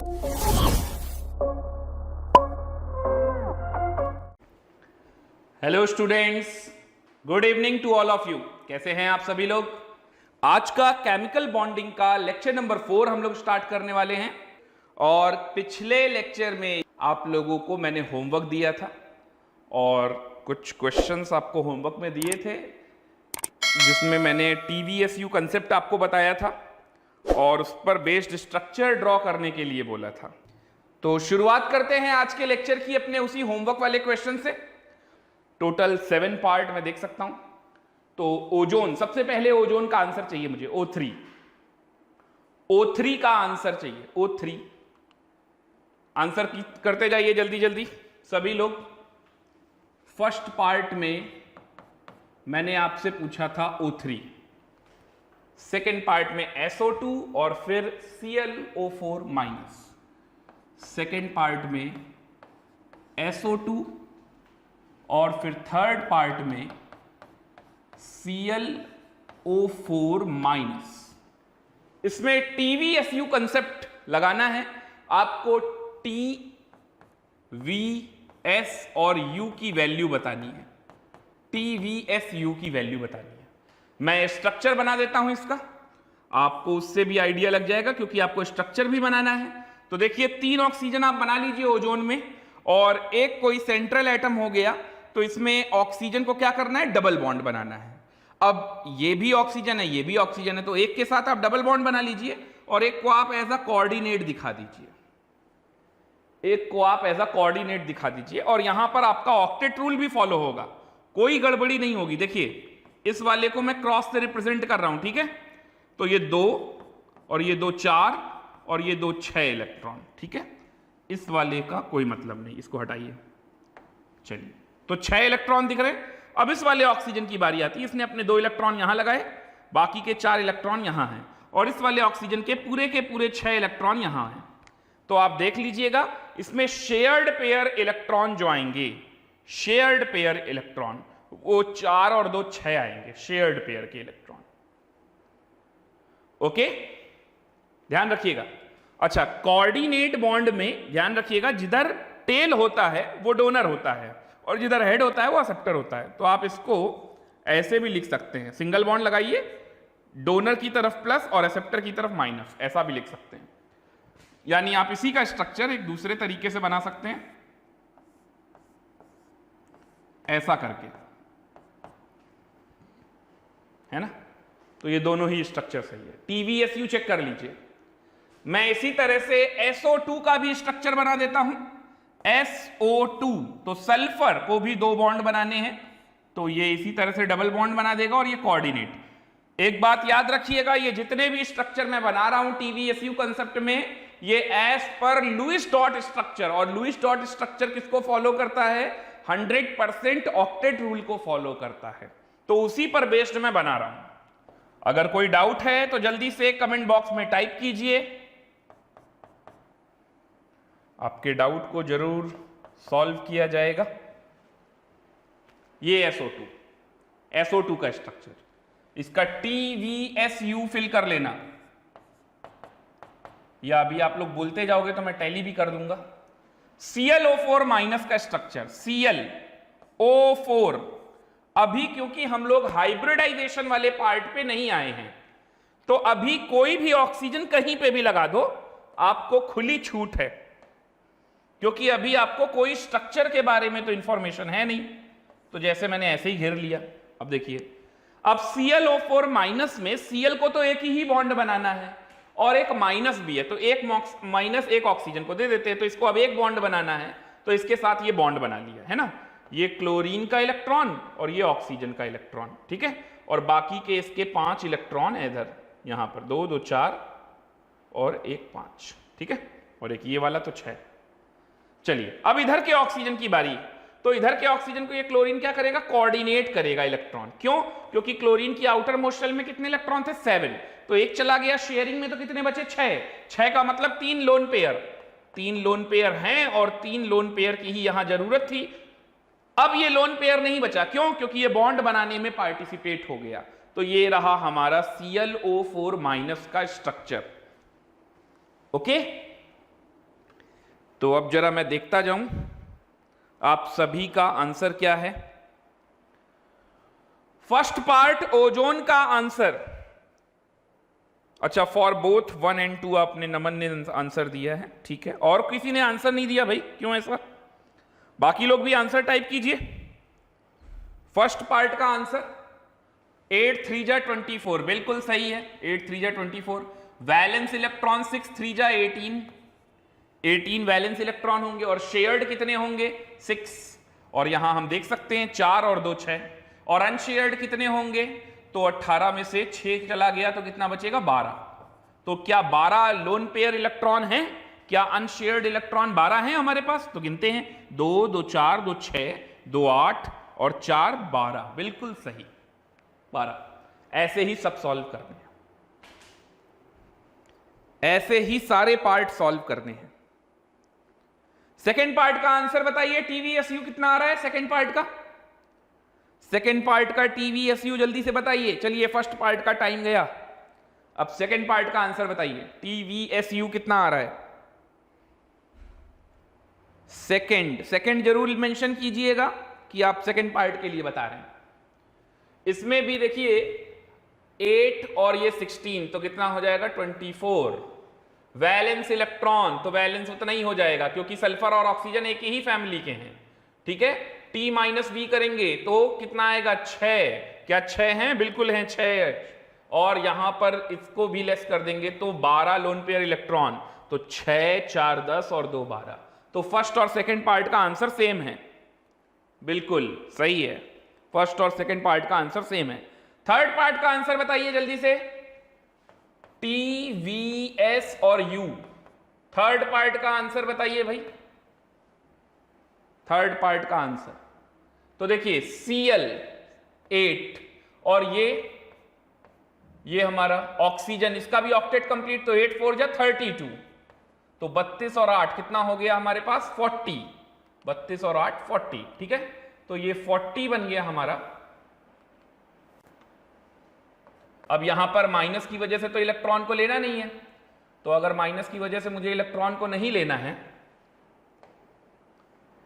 Hello students, good evening to all of you. कैसे हैं आप सभी लोग? आज का केमिकल बॉन्डिंग का लेक्चर नंबर 4 हम लोग स्टार्ट करने वाले हैं। और पिछले लेक्चर में आप लोगों को मैंने होमवर्क दिया था और कुछ क्वेश्चंस आपको होमवर्क में दिए थे, जिसमें मैंने TVSU कंसेप्ट आपको बताया था और उस पर बेस्ड स्ट्रक्चर ड्रॉ करने के लिए बोला था। तो शुरुआत करते हैं आज के लेक्चर की अपने उसी होमवर्क वाले क्वेश्चन से। टोटल 7 पार्ट मैं देख सकता हूं। तो ओजोन, सबसे पहले ओजोन का आंसर चाहिए मुझे। O3 का आंसर चाहिए। O3 आंसर करते जाइए जल्दी जल्दी सभी लोग। फर्स्ट पार्ट में मैंने आपसे पूछा था O3, सेकेंड पार्ट में SO2 और फिर ClO4 माइनस, सेकेंड पार्ट में SO2 और फिर थर्ड पार्ट में ClO4 माइनस। इसमें TVSU कंसेप्ट लगाना है आपको। T, V, S और U की वैल्यू बतानी है। TVSU की वैल्यू बतानी है। मैं स्ट्रक्चर बना देता हूं इसका, आपको उससे भी आइडिया लग जाएगा क्योंकि आपको स्ट्रक्चर भी बनाना है। तो देखिए 3 ऑक्सीजन आप बना लीजिए ओजोन में और एक कोई सेंट्रल एटम हो गया, तो इसमें ऑक्सीजन को क्या करना है? डबल बॉन्ड बनाना है। अब ये भी ऑक्सीजन है, ये भी ऑक्सीजन है, तो एक के साथ आप डबल बॉन्ड बना लीजिए और एक को आप एज अ कोऑर्डिनेट दिखा दीजिए। एक को आप एज अ कोऑर्डिनेट दिखा दीजिए और यहां पर आपका ऑक्टेट रूल भी फॉलो होगा, कोई गड़बड़ी नहीं होगी। देखिए इस वाले को मैं क्रॉस से रिप्रेजेंट कर रहा हूं, ठीक है? तो ये 2 और ये 2 4 और ये 2 6 इलेक्ट्रॉन, ठीक है? इस वाले का कोई मतलब नहीं, इसको हटाइए। चलिए, तो 6 इलेक्ट्रॉन दिख रहे। अब इस वाले ऑक्सीजन की बारी आती है। इसने अपने 2 इलेक्ट्रॉन यहां लगाए, बाकी के 4 इलेक्ट्रॉन यहां हैं और इस वाले ऑक्सीजन के पूरे 6 इलेक्ट्रॉन यहां हैं। तो आप देख लीजिएगा इसमें शेयर्ड पेयर इलेक्ट्रॉन जो आएंगे, शेयर्ड पेयर इलेक्ट्रॉन, वो 4 और 2 6 आएंगे शेयर्ड पेयर के इलेक्ट्रॉन। ओके, ध्यान रखिएगा। अच्छा, कोऑर्डिनेट बॉन्ड में ध्यान रखिएगा, जिधर टेल होता है वो डोनर होता है और जिधर हेड होता है वो एक्सेप्टर होता है। तो आप इसको ऐसे भी लिख सकते हैं, सिंगल बॉन्ड लगाइए, डोनर की तरफ प्लस और एक्सेप्टर की तरफ माइनस, ऐसा भी लिख सकते हैं। यानी आप इसी का स्ट्रक्चर एक दूसरे तरीके से बना सकते हैं, ऐसा करके, है ना? तो ये दोनों ही स्ट्रक्चर सही है। TVSU चेक कर लीजिए। मैं इसी तरह से SO2 का भी स्ट्रक्चर बना देता हूं। SO2, तो सल्फर को भी 2 बॉन्ड बनाने हैं, तो ये इसी तरह से डबल बॉन्ड बना देगा और ये कोऑर्डिनेट। एक बात याद रखिएगा, ये जितने भी स्ट्रक्चर मैं बना रहा हूं TVSU कंसेप्ट में, ये एज पर लुईस डॉट स्ट्रक्चर, और लुईस डॉट स्ट्रक्चर किसको फॉलो करता है? 100% ऑक्टेट रूल को फॉलो करता है। तो उसी पर बेस्ड मैं बना रहा हूं। अगर कोई डाउट है तो जल्दी से कमेंट बॉक्स में टाइप कीजिए, आपके डाउट को जरूर सॉल्व किया जाएगा। ये SO2 का स्ट्रक्चर, इसका TVSU फिल कर लेना, या अभी आप लोग बोलते जाओगे तो मैं टैली भी कर दूंगा। ClO4 माइनस का स्ट्रक्चर, ClO4, अभी क्योंकि हम लोग हाइब्रिडाइजेशन वाले पार्ट पे नहीं आए हैं, तो अभी कोई भी ऑक्सीजन कहीं पे भी लगा दो, आपको खुली छूट है, क्योंकि अभी आपको कोई स्ट्रक्चर के बारे में तो इंफॉर्मेशन है नहीं। तो जैसे मैंने ऐसे ही घेर लिया। अब देखिए, अब ClO4 माइनस में Cl को तो एक ही बॉन्ड बनाना है और एक माइनस भी है, तो एक माइनस एक ऑक्सीजन को दे देते हैं, तो इसको अब एक बॉन्ड बनाना है, तो इसके साथ ये बॉन्ड बना लिया है ना। ये क्लोरीन का इलेक्ट्रॉन और ये ऑक्सीजन का इलेक्ट्रॉन, ठीक है? और बाकी के इसके 5 इलेक्ट्रॉन इधर, यहां पर 2 2 4 और 1 5, ठीक है? और एक ये वाला तो 6। चलिए, अब इधर के ऑक्सीजन की बारी। तो इधर के ऑक्सीजन को ये क्लोरीन क्या करेगा? कोऑर्डिनेट करेगा इलेक्ट्रॉन। क्यों? क्योंकि क्लोरीन की आउटर मोस्ट शेल में कितने इलेक्ट्रॉन थे? 7। तो एक चला गया शेयरिंग में, तो कितने बचे? 6। 6 का मतलब 3 लोन पेयर, 3 लोन पेयर हैं और 3 लोन पेयर की ही यहां जरूरत थी। अब ये लोन पेयर नहीं बचा, क्यों? क्योंकि ये बॉन्ड बनाने में पार्टिसिपेट हो गया। तो ये रहा हमारा ClO4 माइनस का स्ट्रक्चर। ओके, तो अब जरा मैं देखता जाऊं आप सभी का आंसर क्या है। फर्स्ट पार्ट ओजोन का आंसर, अच्छा फॉर बोथ 1 and 2 आपने, नमन ने आंसर दिया है, ठीक है। और किसी ने आंसर नहीं दिया भाई, क्यों ऐसा? बाकी लोग भी आंसर टाइप कीजिए। फर्स्ट पार्ट का आंसर 8 3 जा 24, बिल्कुल सही है। 8 3 जा 24। वैलेंस इलेक्ट्रॉन 6 3 जा 18 वैलेंस इलेक्ट्रॉन होंगे और शेयर्ड कितने होंगे? 6। और यहां हम देख सकते हैं 4 और 2 6। और अनशेयर्ड कितने होंगे? तो 18 में से 6 चला गया तो कितना बचेगा? 12। तो क्या 12 लोन पेयर इलेक्ट्रॉन हैं? क्या अनशेयर्ड इलेक्ट्रॉन 12 हैं हमारे पास? तो गिनते हैं, 2 2 4 2 6 2 8 और 4 12, बिल्कुल सही 12। ऐसे ही सब सॉल्व करने हैं, ऐसे ही सारे पार्ट सॉल्व करने हैं। सेकेंड पार्ट का आंसर बताइए, टीवीएसयू कितना आ रहा है सेकेंड पार्ट का? सेकेंड पार्ट का टीवीएसयू जल्दी से बताइए। चलिए फर्स्ट पार्ट का टाइम गया, अब सेकेंड पार्ट का आंसर बताइए, टीवीएसयू कितना आ रहा है? सेकेंड जरूर मेंशन कीजिएगा कि आप सेकेंड पार्ट के लिए बता रहे हैं। इसमें भी देखिए 8 और ये 16 तो कितना हो जाएगा? 24। वैलेंस इलेक्ट्रॉन तो वैलेंस उतना ही हो जाएगा क्योंकि सल्फर और ऑक्सीजन एक ही फैमिली के हैं, ठीक है। T माइनस बी करेंगे तो कितना आएगा? 6। क्या 6 हैं? बिल्कुल हैं 6। और यहां पर इसको भी लेस कर देंगे तो 12 लोन पेयर इलेक्ट्रॉन, तो 6 4 10 और 2 12। तो फर्स्ट और सेकंड पार्ट का आंसर सेम है, बिल्कुल सही है। फर्स्ट और सेकंड पार्ट का आंसर सेम है। थर्ड पार्ट का आंसर बताइए जल्दी से, टी वी एस और यू। थर्ड पार्ट का आंसर बताइए भाई, थर्ड पार्ट का आंसर। तो देखिए Cl 8 और ये हमारा ऑक्सीजन, इसका भी ऑक्टेट कंप्लीट, तो 8 4 जा 32, तो 32 और 8 कितना हो गया हमारे पास? 40। 32 और 8 40, ठीक है। तो ये 40 बन गया हमारा। अब यहां पर माइनस की वजह से तो इलेक्ट्रॉन को लेना नहीं है, तो अगर माइनस की वजह से मुझे इलेक्ट्रॉन को नहीं लेना है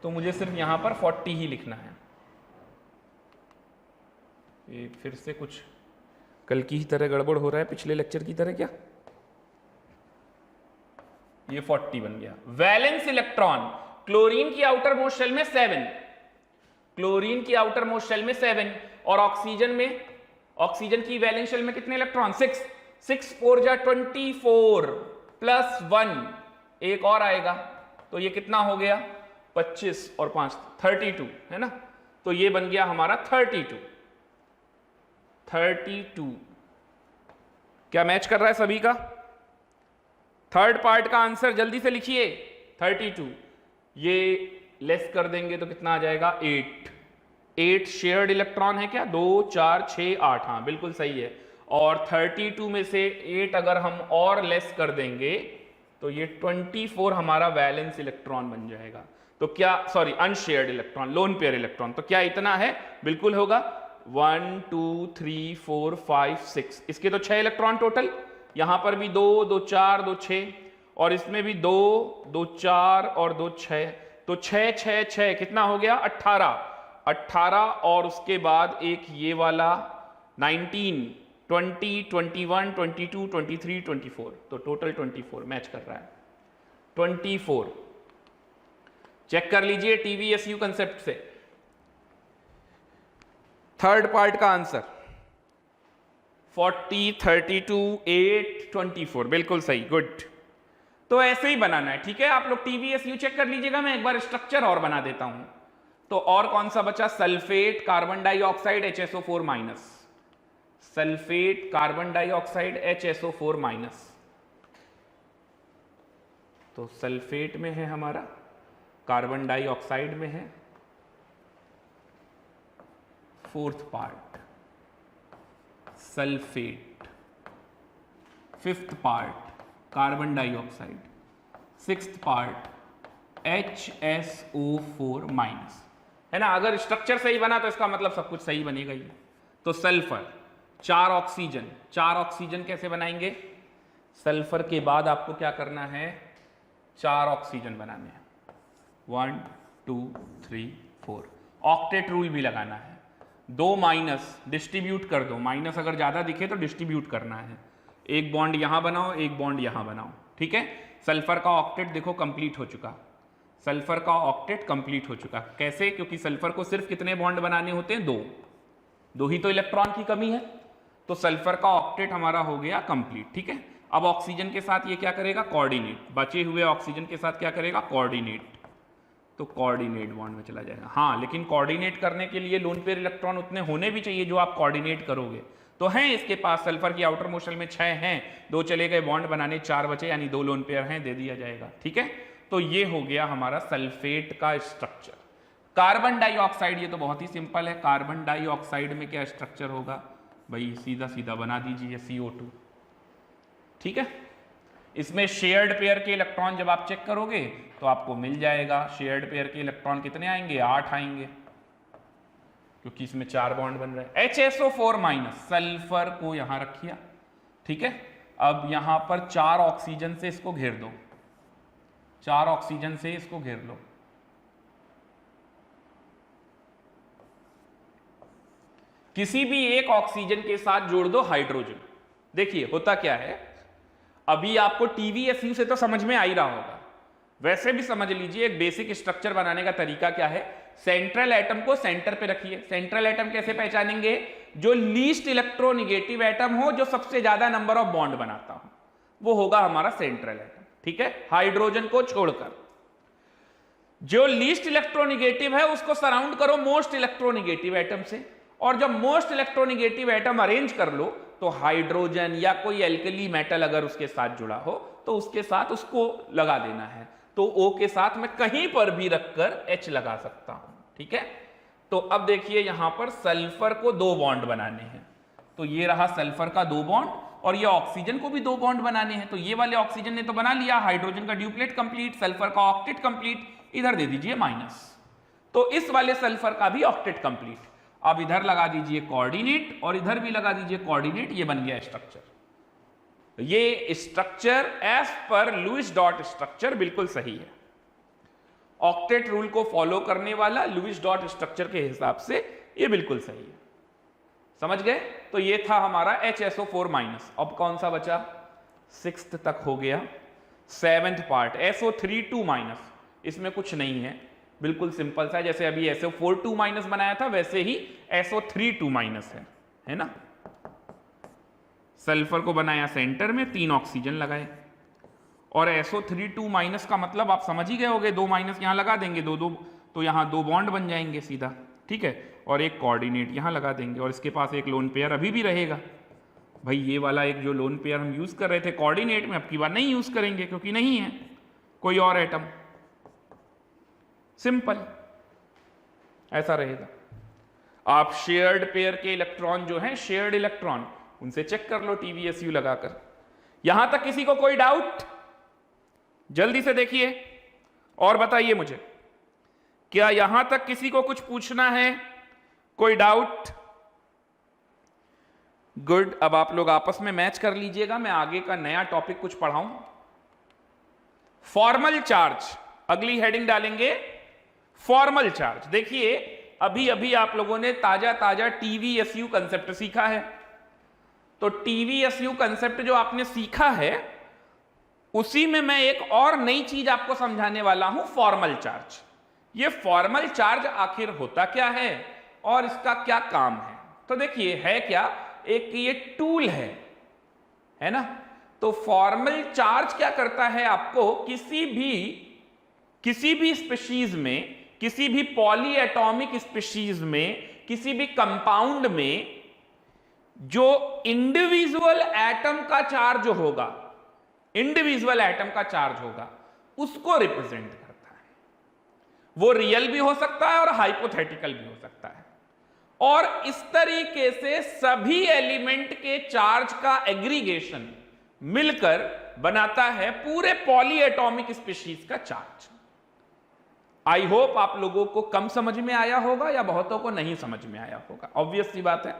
तो मुझे सिर्फ यहां पर 40 ही लिखना है। ये फिर से कुछ कल की ही तरह गड़बड़ हो रहा है, पिछले लेक्चर की तरह क्या? ये 40 बन गया। वैलेंस इलेक्ट्रॉन क्लोरीन की आउटर मोस्ट शेल में 7, क्लोरीन की आउटर मोस्ट शेल में 7, और ऑक्सीजन में, ऑक्सीजन की वैलेंस शेल में कितने इलेक्ट्रॉन? 6। 6 4 जा 24 प्लस 1 एक और आएगा, तो ये कितना हो गया? 25 और 5 32, है ना। तो ये बन गया हमारा 32। क्या मैच कर रहा है सभी का? थर्ड पार्ट का आंसर जल्दी से लिखिए, 32। ये लेस कर देंगे तो कितना आ जाएगा? 8 शेयर्ड इलेक्ट्रॉन है क्या? 2 4 6 8, हाँ बिल्कुल सही है। और 32 में से 8 अगर हम और लेस कर देंगे तो ये 24 हमारा वैलेंस इलेक्ट्रॉन बन जाएगा। तो क्या, sorry unshared electron, loan pair electron, तो क्या इतना है? बिल्कुल होगा। 1 2 3 4 5 6, इसके तो 6 इलेक्ट्रॉन टोटल, यहां पर भी 2 2 4 2 6, और इसमें भी 2 2 4 और 2 6, तो 6 6 6 कितना हो गया? 18 और उसके बाद एक ये वाला 19 20 21 22 23 24, तो टोटल 24 मैच कर रहा है। 24 चेक कर लीजिए टीवीएसयू कंसेप्ट से। थर्ड पार्ट का आंसर 40 32 8 24, बिल्कुल सही, गुड। तो ऐसे ही बनाना है, ठीक है। आप लोग टीवीएसयू चेक कर लीजिएगा, मैं एक बार स्ट्रक्चर और बना देता हूं। तो और कौन सा बचा? Sulphate carbon dioxide HSO4 minus, sulphate carbon dioxide HSO4 minus. तो सल्फेट में है हमारा, कार्बन डाइऑक्साइड में है fourth part sulphate, fifth part carbon dioxide, sixth part HSO4 minus, है ना। अगर स्ट्रक्चर सही बना तो इसका मतलब सब कुछ सही बनेगा ही। तो सल्फर 4 ऑक्सीजन, 4 ऑक्सीजन कैसे बनाएंगे? सल्फर के बाद आपको क्या करना है? 4 ऑक्सीजन बनाने हैं। 1 2 3 4। ऑक्टेट रूल भी लगाना है। 2 माइनस डिस्ट्रीब्यूट कर दो, माइनस अगर ज्यादा दिखे तो डिस्ट्रीब्यूट करना है। एक बॉन्ड यहां बनाओ, एक बॉन्ड यहां बनाओ, ठीक है। सल्फर का ऑक्टेट देखो कंप्लीट हो चुका, सल्फर का ऑक्टेट कंप्लीट हो चुका। कैसे? क्योंकि सल्फर को सिर्फ कितने बॉन्ड बनाने होते हैं? 2, 2 ही तो इलेक्ट्रॉन की कमी है, तो सल्फर का ऑक्टेट हमारा हो गया कंप्लीट, ठीक है। अब ऑक्सीजन के साथ ये क्या करेगा? कोऑर्डिनेट, बचे हुए ऑक्सीजन के साथ क्या करेगा? कोऑर्डिनेट, तो कोऑर्डिनेट बॉन्ड में चला जाएगा। हाँ, लेकिन कोऑर्डिनेट करने के लिए लोन पेयर इलेक्ट्रॉन उतने होने भी चाहिए जो आप कोऑर्डिनेट करोगे। तो हैं इसके पास, सल्फर की आउटर मोशन में 6 हैं, 2 चले गए बॉन्ड बनाने, 4 बचे, यानी 2 लोन पेयर हैं, दे दिया जाएगा, ठीक है। तो ये हो गया हमारा सल्फेट का स्ट्रक्चर। कार्बन डाइऑक्साइड, ये तो बहुत ही सिंपल है। कार्बन डाइऑक्साइड में क्या स्ट्रक्चर होगा भाई? सीधा सीधा बना दीजिए, CO2, ठीक है। इसमें शेयर्ड पेयर के इलेक्ट्रॉन जब आप चेक करोगे तो आपको मिल जाएगा, शेयर्ड पेयर के इलेक्ट्रॉन कितने आएंगे? 8 आएंगे, क्योंकि इसमें 4 बॉन्ड बन रहे हैं। HSO4- सल्फर को यहां रखिए, ठीक है। अब यहां पर 4 ऑक्सीजन से इसको घेर दो, 4 ऑक्सीजन से इसको घेर लो। किसी भी एक ऑक्सीजन के साथ जोड़ दो हाइड्रोजन। देखिए होता क्या है, अभी आपको TVSU से तो समझ में आ ही रहा होगा, वैसे भी समझ लीजिए एक बेसिक स्ट्रक्चर बनाने का तरीका क्या है। सेंट्रल एटम को सेंटर पे रखिए। सेंट्रल एटम कैसे पहचानेंगे? जो लीस्ट इलेक्ट्रोनिगेटिव एटम हो, जो सबसे ज्यादा नंबर ऑफ बॉन्ड बनाता हो, वो होगा हमारा सेंट्रल एटम, ठीक है। हाइड्रोजन को छोड़कर जो लीस्ट इलेक्ट्रोनिगेटिव है उसको सराउंड करो मोस्ट इलेक्ट्रोनिगेटिव एटम से, और जब मोस्ट इलेक्ट्रोनिगेटिव एटम अरेंज कर लो तो हाइड्रोजन या कोई एल्कली मेटल अगर उसके साथ जुड़ा हो तो उसके साथ उसको लगा देना है। तो O के साथ मैं कहीं पर भी रखकर H लगा सकता हूं, ठीक है। तो अब देखिए यहां पर सल्फर को 2 बॉन्ड बनाने हैं, तो ये रहा सल्फर का 2 बॉन्ड, और ये ऑक्सीजन को भी 2 बॉन्ड बनाने हैं। तो ये वाले ऑक्सीजन ने तो बना लिया, हाइड्रोजन का ड्यूप्लेट कंप्लीट, सल्फर का ऑक्टेट कंप्लीट, इधर दे दीजिए माइनस, तो इस वाले सल्फर का भी ऑक्टेट कंप्लीट। अब इधर लगा दीजिए कोऑर्डिनेट और इधर भी लगा दीजिए कोऑर्डिनेट, ये बन गया स्ट्रक्चर। ये स्ट्रक्चर एज पर लुईस डॉट स्ट्रक्चर बिल्कुल सही है। ऑक्टेट रूल को फॉलो करने वाला लुईस डॉट स्ट्रक्चर के हिसाब से ये बिल्कुल सही है। समझ गए? तो ये था हमारा HSO4-। अब कौन सा बचा? 6th तक हो गया। 7th पार्ट SO3-, इसमें कुछ नहीं है, बिल्कुल सिंपल सा, जैसे अभी SO4-, बनाया था वैसे ही SO3-, है ना। सल्फर को बनाया सेंटर में, 3 ऑक्सीजन लगाए, और SO3-, का मतलब आप समझ ही गए होगे, 2 माइनस यहां लगा देंगे, 2 तो यहां 2 बॉन्ड बन जाएंगे सीधा, ठीक है। और एक कोऑर्डिनेट यहां लगा देंगे, और इसके पास एक लोन पेयर अभी भी रहेगा। भाई ये वाला एक जो लोन पेयर हम यूज कर रहे थे कोऑर्डिनेट में, अब की बार नहीं यूज करेंगे क्योंकि नहीं है कोई और एटम। सिंपल ऐसा रहेगा। आप शेयर्ड पेयर के इलेक्ट्रॉन जो हैं, शेयर्ड इलेक्ट्रॉन, उनसे चेक कर लो TVSU लगाकर। यहां तक किसी को कोई डाउट? जल्दी से देखिए और बताइए मुझे, क्या यहां तक किसी को कुछ पूछना है? कोई डाउट? गुड। अब आप लोग आपस में मैच कर लीजिएगा, मैं आगे का नया टॉपिक कुछ पढ़ाऊं। फॉर्मल चार्ज, अगली हेडिंग डालेंगे फॉर्मल चार्ज। देखिए अभी अभी आप लोगों ने ताजा ताजा TVSU कंसेप्ट सीखा है, तो TVSU कंसेप्ट जो आपने सीखा है उसी में मैं एक और नई चीज आपको समझाने वाला हूं, फॉर्मल चार्ज। ये फॉर्मल चार्ज आखिर होता क्या है और इसका क्या काम है? तो देखिए है क्या, एक ये टूल है ना। तो फॉर्मल चार्ज क्या करता है, आपको किसी भी स्पीशीज में, किसी भी पॉली एटॉमिक स्पीशीज में, किसी भी कंपाउंड में जो इंडिविजुअल एटम का चार्ज होगा, इंडिविजुअल एटम का चार्ज होगा, उसको रिप्रेजेंट करता है। वो रियल भी हो सकता है और हाइपोथेटिकल भी हो सकता है। और इस तरीके से सभी एलिमेंट के चार्ज का एग्रीगेशन मिलकर बनाता है पूरे पॉली एटॉमिक स्पीशीज का चार्ज। आई होप आप लोगों को कम समझ में आया होगा या बहुतों को नहीं समझ में आया होगा। ऑब्वियस सी बात है,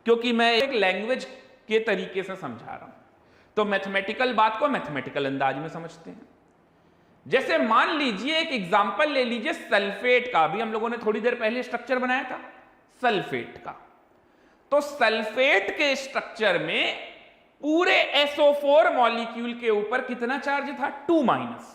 क्योंकि मैं एक लैंग्वेज के तरीके से समझा रहा हूं, तो मैथमेटिकल बात को मैथमेटिकल अंदाज में समझते हैं। जैसे मान लीजिए एक एग्जांपल ले लीजिए सल्फेट का, भी हम लोगों ने थोड़ी देर पहले स्ट्रक्चर बनाया था सल्फेट का। तो सल्फेट के स्ट्रक्चर में पूरे SO4 मॉलिक्यूल के ऊपर कितना चार्ज था? 2-।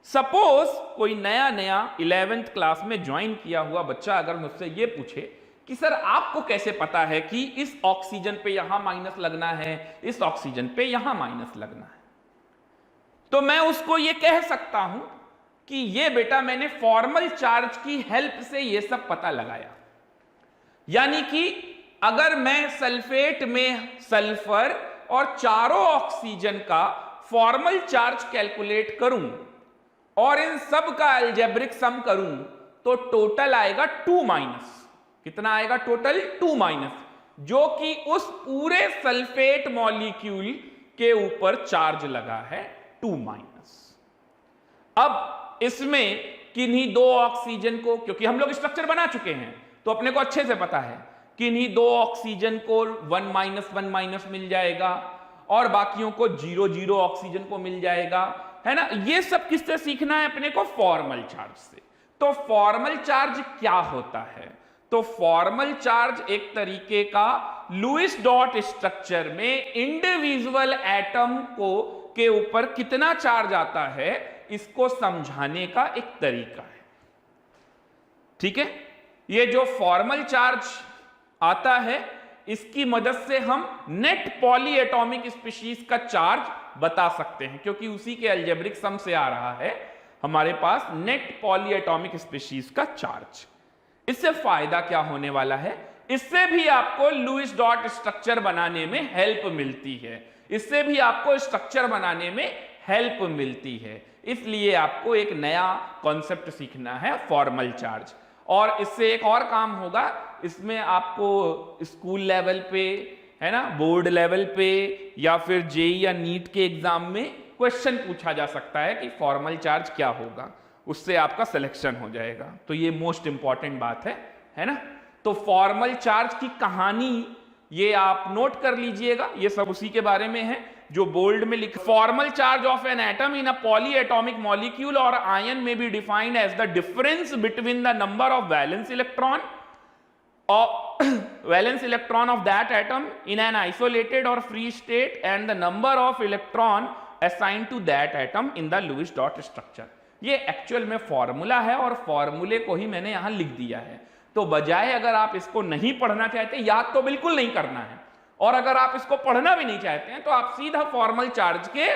सपोज कोई नया 11th क्लास में ज्वाइन किया हुआ बच्चा अगर मुझसे यह पूछे कि सर आपको कैसे पता है कि इस ऑक्सीजन पे यहां माइनस लगना है, इस ऑक्सीजन पे यहां माइनस लगना है, तो मैं उसको यह कह सकता हूं कि ये बेटा मैंने फॉर्मल चार्ज की हेल्प से यह सब पता लगाया। यानी कि अगर मैं सल्फेट में सल्फर और चारों ऑक्सीजन का फॉर्मल चार्ज कैलकुलेट करूं और इन सब का अलजेब्रिक सम करूं तो टोटल आएगा 2-। कितना आएगा टोटल? 2-, जो कि उस पूरे सल्फेट मॉलिक्यूल के ऊपर चार्ज लगा है 2-। अब इसमें किन्हीं दो ऑक्सीजन को, क्योंकि हम लोग स्ट्रक्चर बना चुके हैं तो अपने को अच्छे से पता है, किन्हीं दो ऑक्सीजन को 1-1- मिल जाएगा और बाकियों को 0-0 ऑक्सीजन को मिल जाएगा, है ना। ये सब किससे सीखना है अपने को? फॉर्मल चार्ज से। तो फॉर्मल चार्ज क्या होता है? तो फॉर्मल चार्ज एक तरीके का लुईस डॉट स्ट्रक्चर में इंडिविजुअल एटम को के ऊपर कितना चार्ज आता है इसको समझाने का एक तरीका है। ठीक है, ये जो फॉर्मल चार्ज आता है इसकी मदद से हम नेट पॉली एटॉमिक स्पीशीज का चार्ज बता सकते हैं, क्योंकि उसी के अलजेब्रिक सम से आ रहा है हमारे पास नेट पॉली एटॉमिक स्पीशीज का चार्ज। इससे फायदा क्या होने वाला है? इससे भी आपको लुईस डॉट स्ट्रक्चर बनाने में हेल्प मिलती है, इससे भी आपको स्ट्रक्चर बनाने में हेल्प मिलती है। इसलिए आपको एक नया कॉन्सेप्ट सीखना है फॉर्मल चार्ज। और इससे एक और काम होगा, इसमें आपको स्कूल लेवल पे, है ना, बोर्ड लेवल पे या फिर जेईई या नीट के एग्जाम में क्वेश्चन पूछा जा सकता है कि फॉर्मल चार्ज क्या होगा, उससे आपका सिलेक्शन हो जाएगा। तो ये मोस्ट इंपॉर्टेंट बात है ना। तो फॉर्मल चार्ज की कहानी ये आप नोट कर लीजिएगा, ये सब उसी के बारे में है जो बोल्ड में लिखा। Formal charge of an atom in a polyatomic molecule और आयन में be defined as the difference between the number of valence electron of that atom in an isolated or free state and the number of electron assigned to that atom in the Lewis dot structure। ये actual में formula है और फॉर्मूले को ही मैंने यहां लिख दिया है। तो बजाय अगर आप इसको नहीं पढ़ना चाहते, याद तो बिल्कुल नहीं करना है, और अगर आप इसको पढ़ना भी नहीं चाहते हैं तो आप सीधा फॉर्मल चार्ज के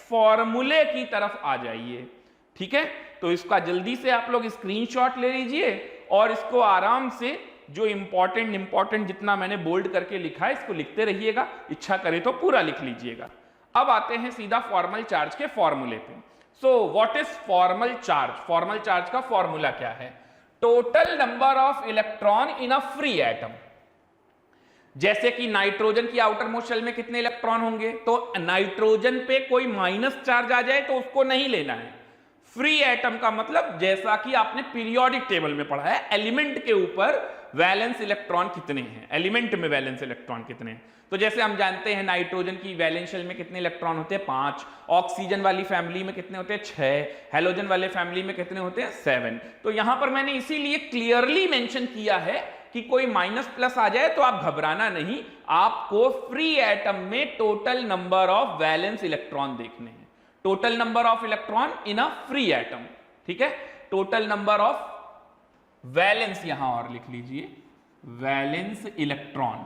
फॉर्मूले की तरफ आ जाइए। ठीक है, तो इसका जल्दी से आप लोग स्क्रीनशॉट ले लीजिए और इसको आराम से जो इंपॉर्टेंट जितना मैंने बोल्ड करके लिखा है इसको लिखते रहिएगा, इच्छा करे तो पूरा लिख लीजिएगा। अब आते हैं सीधा फॉर्मल चार्ज के फॉर्मूले पे। So what is formal charge? Formal charge का फॉर्मूला क्या है? Total number of electron in a free atom. जैसे कि नाइट्रोजन की आउटर मोस्ट शेल में कितने इलेक्ट्रॉन होंगे, तो नाइट्रोजन पे कोई माइनस चार्ज आ जाए तो उसको नहीं लेना है। फ्री एटम का मतलब जैसा कि आपने पीरियोडिक टेबल में पढ़ा है, एलिमेंट के ऊपर वैलेंस इलेक्ट्रॉन कितने हैं, एलिमेंट में वैलेंस इलेक्ट्रॉन कितने हैं। तो जैसे हम जानते हैं नाइट्रोजन की वैलेंस शेल में कितने इलेक्ट्रॉन होते हैं? 5। ऑक्सीजन वाली फैमिली में कितने होते हैं? 6। हेलोजन वाले फैमिली में कितने होते हैं? 7। तो यहां पर मैंने इसीलिए क्लियरली मेंशन किया है कि कोई माइनस प्लस आ जाए तो आप घबराना नहीं, आपको फ्री एटम में total number of valence electron देखने हैं। Total number of electron in a free atom. ठीक है, टोटल नंबर ऑफ वैलेंस यहां और लिख लीजिए, valence electron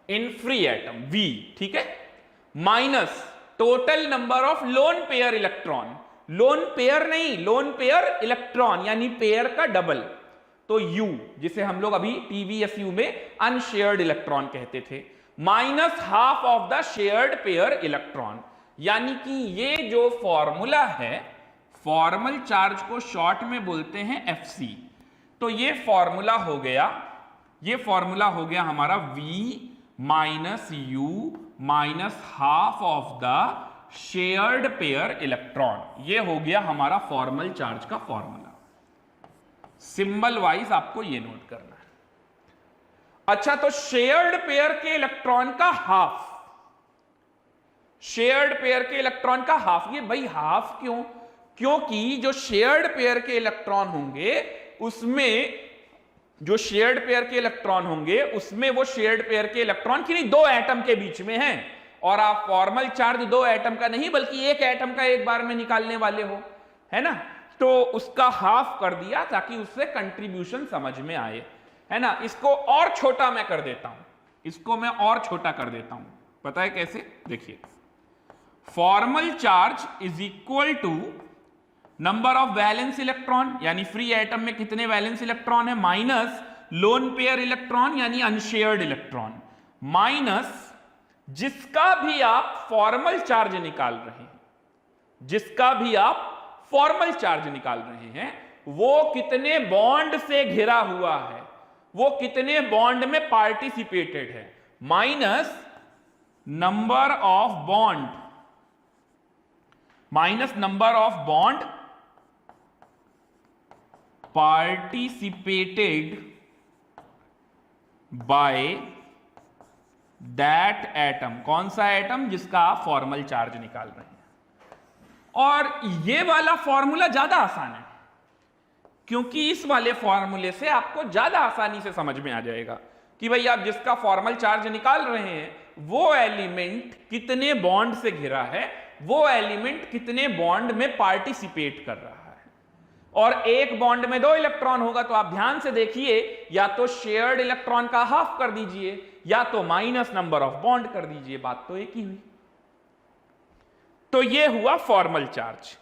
in free atom V। ठीक है, minus total number of loan pair electron, lone pair नहीं, लोन पेयर इलेक्ट्रॉन यानी पेयर का डबल, तो U, जिसे हम लोग अभी TVSU में अनशेयर्ड इलेक्ट्रॉन कहते थे, minus half of the shared pair electron. यानी कि ये जो फॉर्मूला है, फॉर्मल चार्ज को शॉर्ट में बोलते हैं FC। तो ये फॉर्मूला हो गया, ये फॉर्मूला हो गया हमारा V minus U minus half of the shared pair electron. ये हो गया हमारा फॉर्मल चार्ज का फॉर्मूला। सिंबल वाइज आपको ये नोट करना है। अच्छा, तो शेयर्ड पेयर के इलेक्ट्रॉन का हाफ, शेयर्ड पेयर के इलेक्ट्रॉन का हाफ, ये भाई हाफ क्यों? क्योंकि जो शेयर्ड पेयर के इलेक्ट्रॉन होंगे उसमें वो शेयर्ड पेयर के इलेक्ट्रॉन किन्हीं दो एटम के बीच में हैं, और आप फॉर्मल चार्ज दो एटम का नहीं बल्कि एक एटम का एक बार में निकालने वाले हो, है ना। तो उसका हाफ कर दिया ताकि उससे कंट्रीब्यूशन समझ में आए, है ना। इसको और छोटा मैं कर देता हूं, पता है कैसे? देखिए, formal charge is equal to number of valence electron, यानी फ्री एटम में कितने वैलेंस इलेक्ट्रॉन है, माइनस लोन पेयर इलेक्ट्रॉन यानी अनशेयर्ड इलेक्ट्रॉन, माइनस जिसका भी आप फॉर्मल चार्ज निकाल रहे हैं वो कितने बॉन्ड से घिरा हुआ है, वो कितने बॉन्ड में पार्टिसिपेटेड है, minus number of bond participated by that atom. कौन सा एटम? जिसका आप फॉर्मल चार्ज निकाल रहे हैं। और ये वाला फॉर्मूला ज्यादा आसान है, क्योंकि इस वाले फॉर्मूले से आपको ज्यादा आसानी से समझ में आ जाएगा कि भाई आप जिसका फॉर्मल चार्ज निकाल रहे हैं वो एलिमेंट कितने बॉन्ड से घिरा है, वो एलिमेंट कितने बॉन्ड में पार्टिसिपेट कर रहा है। और एक बॉन्ड में दो इलेक्ट्रॉन होगा तो आप ध्यान से देखिए, या तो शेयर्ड इलेक्ट्रॉन का हाफ कर दीजिए या तो माइनस नंबर ऑफ बॉन्ड कर दीजिए, बात तो एक ही हुई। तो ये हुआ फॉर्मल चार्ज,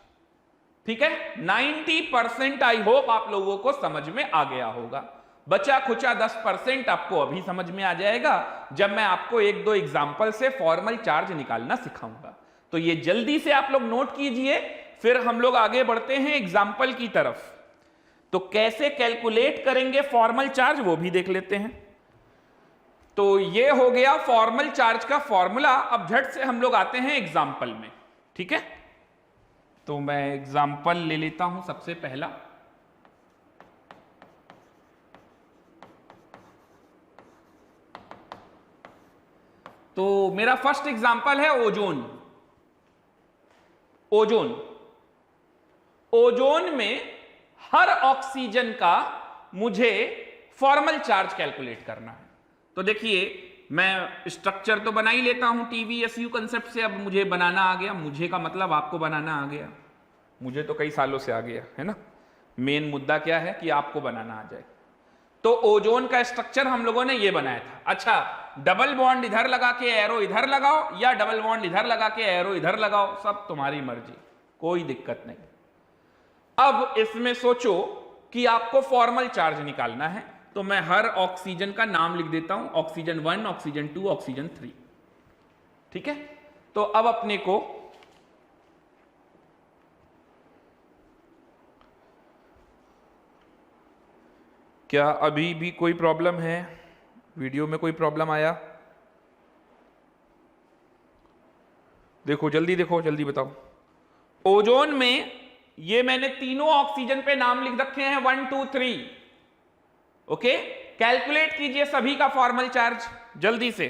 ठीक है। 90% आई होप आप लोगों को समझ में आ गया होगा। बचा खुचा 10% आपको अभी समझ में आ जाएगा जब मैं आपको एक दो एग्जाम्पल से फॉर्मल चार्ज निकालना सिखाऊंगा। तो ये जल्दी से आप लोग नोट कीजिए, फिर हम लोग आगे बढ़ते हैं एग्जाम्पल की तरफ। तो कैसे कैलकुलेट करेंगे फॉर्मल चार्ज वो भी देख लेते हैं। तो ये हो गया फॉर्मल चार्ज का फॉर्मूला। अब झट से हम लोग आते हैं एग्जाम्पल में, ठीक है। तो मैं एग्जाम्पल ले लेता हूं सबसे पहला। तो मेरा फर्स्ट एग्जाम्पल है ओजोन में हर ऑक्सीजन का मुझे फॉर्मल चार्ज कैलकुलेट करना है। तो देखिए, मैं स्ट्रक्चर तो बना ही लेता हूं TVSU कंसेप्ट से। अब मुझे बनाना आ गया, मुझे का मतलब आपको बनाना आ गया, मुझे तो कई सालों से आ गया है ना। मेन मुद्दा क्या है कि आपको बनाना आ जाए। तो ओजोन का स्ट्रक्चर हम लोगों ने ये बनाया था। अच्छा, डबल बॉन्ड इधर लगा के एरो इधर लगाओ या डबल बॉन्ड इधर लगा के एरो इधर लगाओ, सब तुम्हारी मर्जी, कोई दिक्कत नहीं। अब इसमें सोचो कि आपको फॉर्मल चार्ज निकालना है, तो मैं हर ऑक्सीजन का नाम लिख देता हूं, ऑक्सीजन 1, ऑक्सीजन 2, ऑक्सीजन 3, ठीक है। तो अब अपने को क्या अभी भी कोई प्रॉब्लम है? वीडियो में कोई प्रॉब्लम आया? देखो जल्दी, देखो जल्दी बताओ। ओजोन में ये मैंने तीनों ऑक्सीजन पे नाम लिख रखे हैं 1, 2, 3, ओके। कैलकुलेट कीजिए सभी का फॉर्मल चार्ज जल्दी से।